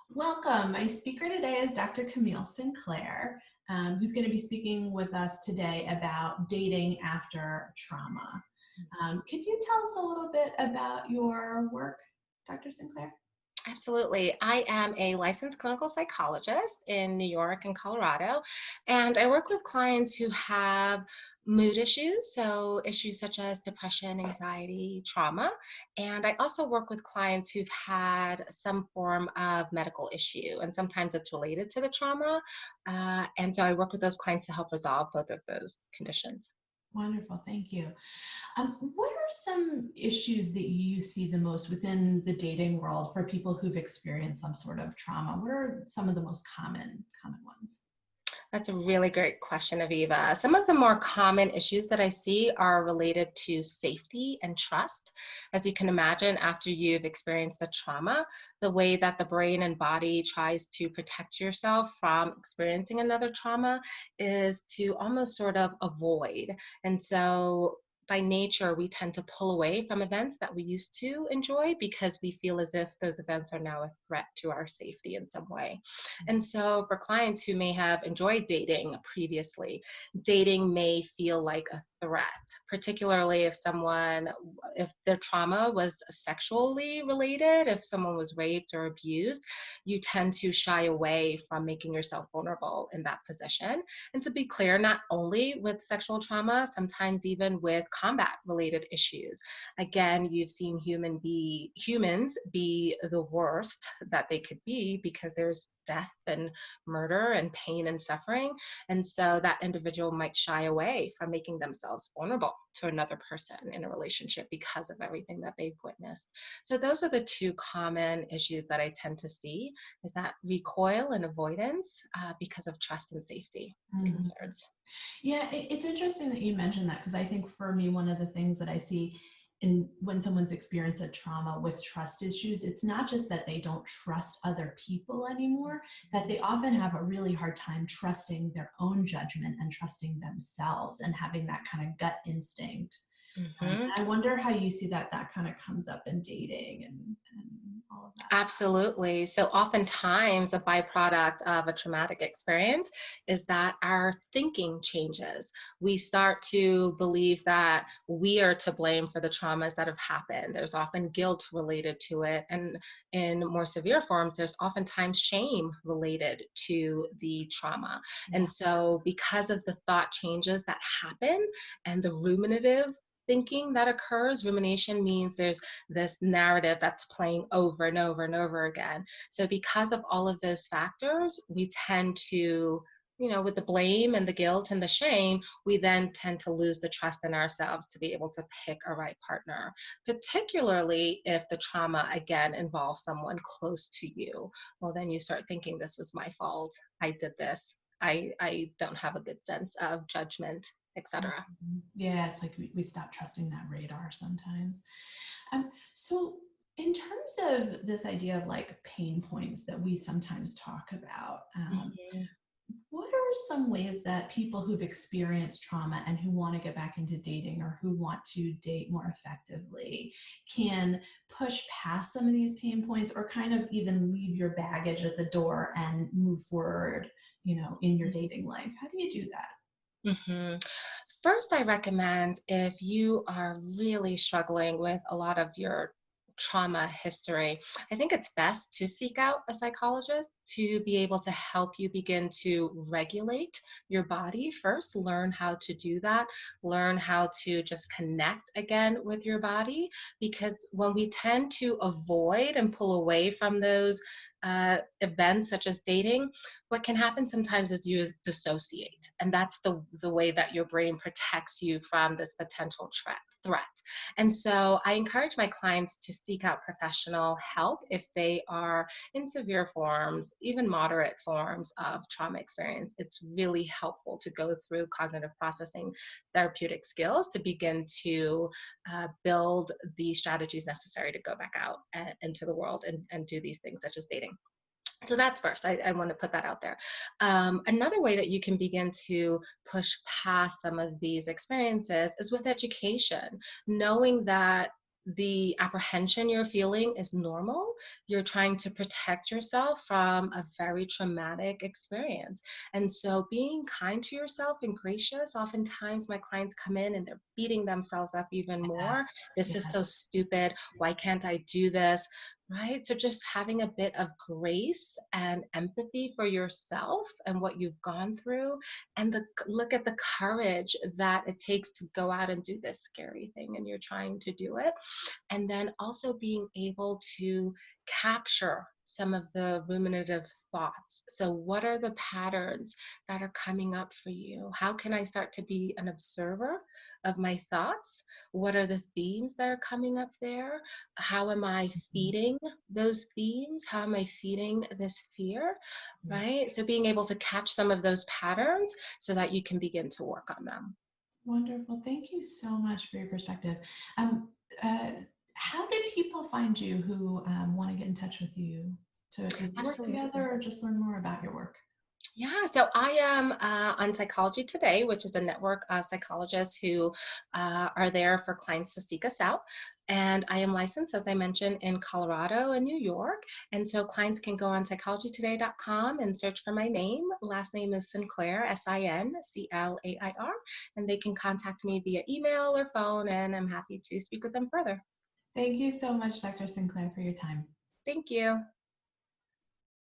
Welcome. My speaker today is Dr. Camille Sinclair, who's going to be speaking with us today about dating after trauma. Could you tell us a little bit about your work, Dr. Sinclair? Absolutely. I am a licensed clinical psychologist in New York and Colorado, and I work with clients who have mood issues, so issues such as depression, anxiety, trauma. And I also work with clients who've had some form of medical issue, and sometimes it's related to the trauma. And so I work with those clients to help resolve both of those conditions. Wonderful. Thank you. What are some issues that you see the most within the dating world for people who've experienced some sort of trauma? What are some of the most common ones? That's a really great question, Aviva. Some of the more common issues that I see are related to safety and trust. As you can imagine, after you've experienced a trauma, the way that the brain and body tries to protect yourself from experiencing another trauma is to almost sort of avoid. And so by nature, we tend to pull away from events that we used to enjoy because we feel as if those events are now a threat to our safety in some way. And so, for clients who may have enjoyed dating previously, dating may feel like a threat, particularly if their trauma was sexually related, if someone was raped or abused, you tend to shy away from making yourself vulnerable in that position. And to be clear, not only with sexual trauma, sometimes even with combat related issues. Again, you've seen humans be the worst that they could be because there's death and murder and pain and suffering. And so that individual might shy away from making themselves vulnerable to another person in a relationship because of everything that they've witnessed. So those are the two common issues that I tend to see, is that recoil and avoidance because of trust and safety Mhm. concerns. Yeah, it's interesting that you mentioned that because I think for me, one of the things that I see in when someone's experienced a trauma with trust issues, it's not just that they don't trust other people anymore, that they often have a really hard time trusting their own judgment and trusting themselves and having that kind of gut instinct. Mhm. I wonder how you see that kind of comes up in dating and all of that. Absolutely. So, oftentimes, a byproduct of a traumatic experience is that our thinking changes. We start to believe that we are to blame for the traumas that have happened. There's often guilt related to it. And in more severe forms, there's oftentimes shame related to the trauma. Yeah. And so, because of the thought changes that happen and the ruminative thinking that occurs, rumination means there's this narrative that's playing over and over and over again. So, because of all of those factors, we tend to, with the blame and the guilt and the shame, we then tend to lose the trust in ourselves to be able to pick a right partner, particularly if the trauma, again, involves someone close to you. Well, then you start thinking, this was my fault. I did this. I don't have a good sense of judgment, etc. Yeah, it's like we stop trusting that radar sometimes. So, in terms of this idea of like pain points that we sometimes talk about, what are some ways that people who've experienced trauma and who want to get back into dating or who want to date more effectively can push past some of these pain points or kind of even leave your baggage at the door and move forward, in your dating life? How do you do that? Mhm. First, I recommend if you are really struggling with a lot of your trauma history, I think it's best to seek out a psychologist to be able to help you begin to regulate your body first, learn how to do that, learn how to just connect again with your body. Because when we tend to avoid and pull away from those events such as dating, what can happen sometimes is you dissociate, and that's the way that your brain protects you from this potential threat. And so I encourage my clients to seek out professional help if they are in severe forms, even moderate forms of trauma experience. It's really helpful to go through cognitive processing therapeutic skills to begin to build the strategies necessary to go back out into the world and do these things such as dating. So that's first. I want to put that out there. Another way that you can begin to push past some of these experiences is with education, knowing that the apprehension you're feeling is normal. You're trying to protect yourself from a very traumatic experience. And so being kind to yourself and gracious, oftentimes my clients come in and they're beating themselves up even more. Yes. This is so Yes. stupid. Why can't I do this? Right? So just having a bit of grace and empathy for yourself and what you've gone through, and look at the courage that it takes to go out and do this scary thing, and you're trying to do it. And then also being able to capture some of the ruminative thoughts. So, what are the patterns that are coming up for you? How can I start to be an observer of my thoughts? What are the themes that are coming up there? How am I Mhm. feeding those themes? How am I feeding this fear? Yeah. Right? So, being able to catch some of those patterns so that you can begin to work on them. Wonderful. Thank you so much for your perspective. Um, uh, how do people find you who want to get in touch with you to either work Absolutely. together or just learn more about your work? Yeah, so I am on Psychology Today, which is a network of psychologists who are there for clients to seek us out. And I am licensed, as I mentioned, in Colorado and New York. And so clients can go on psychologytoday.com and search for my name. Last name is Sinclair, Sinclair. And they can contact me via email or phone, and I'm happy to speak with them further. Thank you so much, Dr. Sinclair, for your time. Thank you.